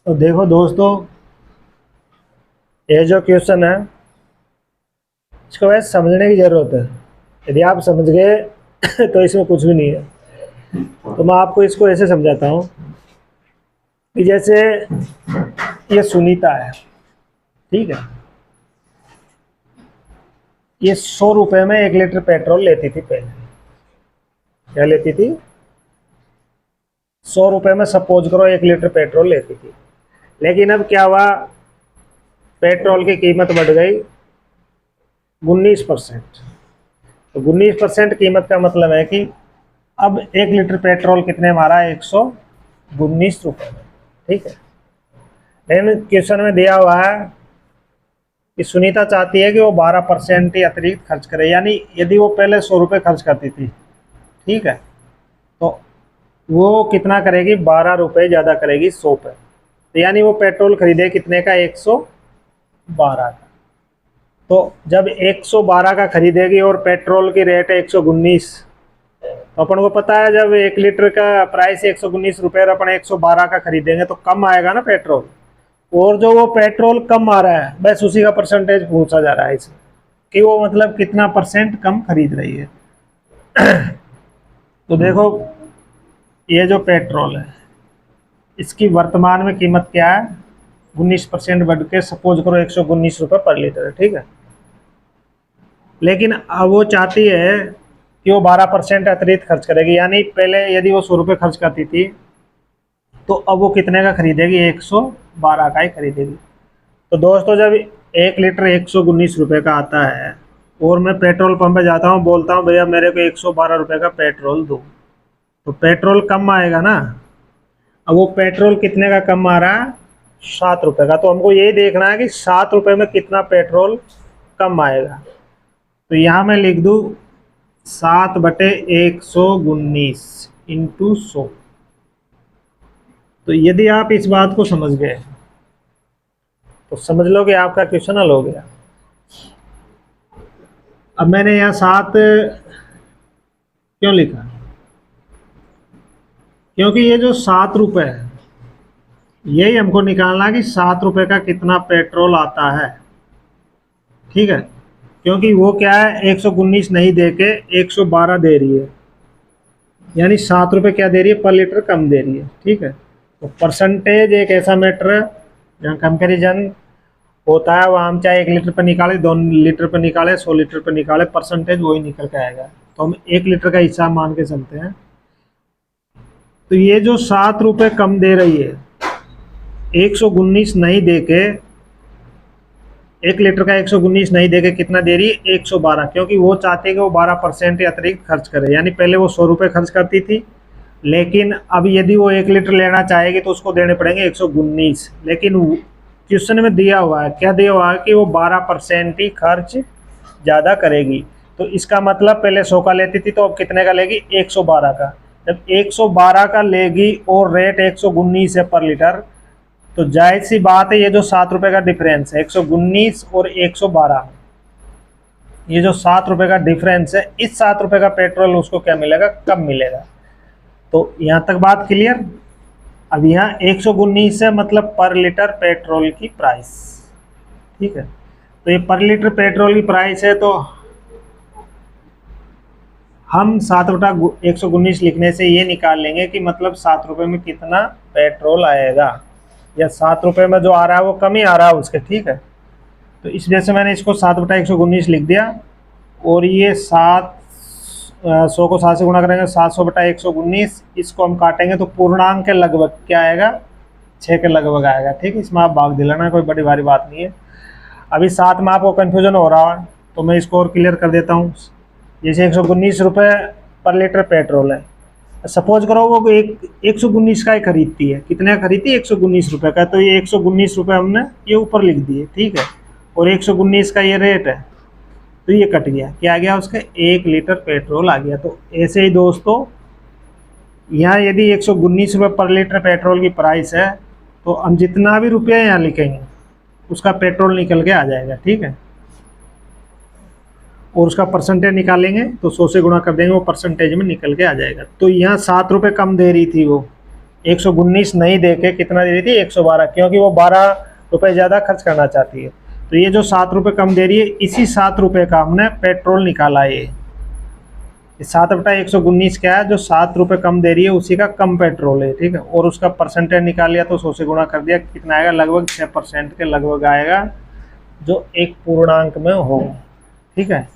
तो देखो दोस्तों, ये जो क्वेश्चन है इसको वैसे समझने की जरूरत है। यदि आप समझ गए तो इसमें कुछ भी नहीं है। तो मैं आपको इसको ऐसे समझाता हूँ कि जैसे ये सुनीता है, ठीक है। ये 100 रुपए में 1 लीटर पेट्रोल लेती थी पहले। क्या लेती थी? 100 रुपए में सपोज करो 1 लीटर पेट्रोल लेती थी। लेकिन अब क्या हुआ, पेट्रोल की कीमत बढ़ गई 19%। तो 19% कीमत का मतलब है कि अब 1 लीटर पेट्रोल कितने में आ रहा है? 119 रुपये में, ठीक है। लेकिन क्वेश्चन में दिया हुआ है कि सुनीता चाहती है कि वो 12% ही अतिरिक्त खर्च करे, यानी यदि वो पहले 100 रुपये खर्च करती थी, ठीक है, तो वो कितना करेगी? 12 रुपये ज़्यादा करेगी 100 पे। तो यानी वो पेट्रोल खरीदे कितने का? 112 का। तो जब 112 का खरीदेगी और पेट्रोल की रेट है 119, तो अपन को पता है जब 1 लीटर का प्राइस 119 रुपये और अपन 112 का खरीदेंगे तो कम आएगा ना पेट्रोल। और जो वो पेट्रोल कम आ रहा है बस उसी का परसेंटेज पूछा जा रहा है इसमें, कि वो मतलब कितना % कम खरीद रही है। तो देखो, ये जो पेट्रोल है इसकी वर्तमान में कीमत क्या है? 19% बढ़ के सपोज करो 119 रुपये पर लीटर है, ठीक है। लेकिन अब वो चाहती है कि वो 12% अतिरिक्त खर्च करेगी, यानी पहले यदि वो 100 रुपये खर्च करती थी तो अब वो कितने का खरीदेगी? 112 का ही खरीदेगी। तो दोस्तों, जब 1 लीटर 119 रुपये का आता है और मैं पेट्रोल पंप पे जाता हूँ, बोलता हूँ भैया मेरे को 112 रुपये का पेट्रोल दो, तो पेट्रोल कम आएगा ना। अब वो पेट्रोल कितने का कम आ रहा है? 7 रुपये का। तो हमको यही देखना है कि 7 रुपये में कितना पेट्रोल कम आएगा। तो यहाँ मैं लिख दूँ 7/119 इंटू 100। तो यदि आप इस बात को समझ गए तो समझ लो कि आपका क्वेश्चन हल हो गया। अब मैंने यहाँ 7 क्यों लिखा? क्योंकि ये जो 7 रुपये है यही हमको निकालना है कि 7 रुपये का कितना पेट्रोल आता है, ठीक है। क्योंकि वो क्या है, 119 नहीं दे के 112 दे रही है, यानी 7 रुपये क्या दे रही है? पर लीटर कम दे रही है, ठीक है। तो परसेंटेज एक ऐसा मैटर है जहाँ कंपेरिजन होता है, वहाँ हम चाहे 1 लीटर पर निकाले, 2 लीटर पर निकाले, 100 लीटर पर निकाले, परसेंटेज वही निकल के आएगा। तो हम 1 लीटर का हिसाब मान के चलते हैं। तो ये जो 7 रुपये कम दे रही है, 119 नहीं दे के, 1 लीटर का 119 नहीं दे के कितना दे रही है? 112, क्योंकि वो चाहते हैं कि वो 12% अतिरिक्त खर्च करे। यानी पहले वो 100 रुपये खर्च करती थी, लेकिन अब यदि वो 1 लीटर लेना चाहेगी तो उसको देने पड़ेंगे 119। लेकिन क्वेश्चन में दिया हुआ है, क्या दिया हुआ है? कि वो 12% ही खर्च ज़्यादा करेगी। तो इसका मतलब पहले 100 का लेती थी तो अब कितने का लेगी? 112 का। जब 112 का लेगी और रेट 119 है पर लीटर, तो जाहिर सी बात है ये जो 7 रुपये का डिफरेंस है 119 और 112, ये जो 7 रुपये का डिफरेंस है, इस 7 रुपये का पेट्रोल उसको क्या मिलेगा? कम मिलेगा। तो यहाँ तक बात क्लियर। अब यहाँ 119 है मतलब पर लीटर पेट्रोल की प्राइस, ठीक है। तो ये पर लीटर पेट्रोल की प्राइस है, तो हम 7/119 लिखने से ये निकाल लेंगे कि मतलब 7 रुपये में कितना पेट्रोल आएगा, या 7 रुपये में जो आ रहा है वो कम ही आ रहा है उसके, ठीक है। तो इस वजह से मैंने इसको 7/119 लिख दिया। और ये 100 को 7 से गुणा करेंगे, 700/119। इसको हम काटेंगे तो पूर्णांक के लगभग क्या आएगा? 6 के लगभग आएगा, ठीक है। इसमें आप भाग दिलाना, कोई बड़ी भारी बात नहीं है। अभी 7 में आपको कन्फ्यूजन हो रहा है तो मैं इसको और क्लियर कर देता हूँ। जैसे 119 रुपये पर लीटर पेट्रोल है, सपोज करो वो 119 का ही खरीदती है। कितने का खरीदती है? 119 रुपये का। तो ये 119 रुपये हमने ये ऊपर लिख दिए, ठीक है। और 119 का ये रेट है, तो ये कट गया, क्या आ गया उसका? 1 लीटर पेट्रोल आ गया। तो ऐसे ही दोस्तों, यहाँ यदि 119 रुपये पर लीटर पेट्रोल की प्राइस है तो हम जितना भी रुपया यहाँ लिखेंगे उसका पेट्रोल निकल के आ जाएगा, ठीक है। और उसका परसेंटेज निकालेंगे तो 100 से गुणा कर देंगे, वो परसेंटेज में निकल के आ जाएगा। तो यहाँ 7 रुपये कम दे रही थी वो, 119 नहीं दे के कितना दे रही थी, 112, क्योंकि वो 12 रुपये ज़्यादा खर्च करना चाहती है। तो ये जो 7 रुपये कम दे रही है, इसी 7 रुपये का हमने पेट्रोल निकाला है। ये 7/119 क्या है, जो 7 रुपये कम दे रही है उसी का कम पेट्रोल है, ठीक है। और उसका परसेंटेज निकाल लिया तो 100 से गुणा कर दिया, कितना आएगा, लगभग 6% के लगभग आएगा, जो एक पूर्णांक में हो, ठीक है।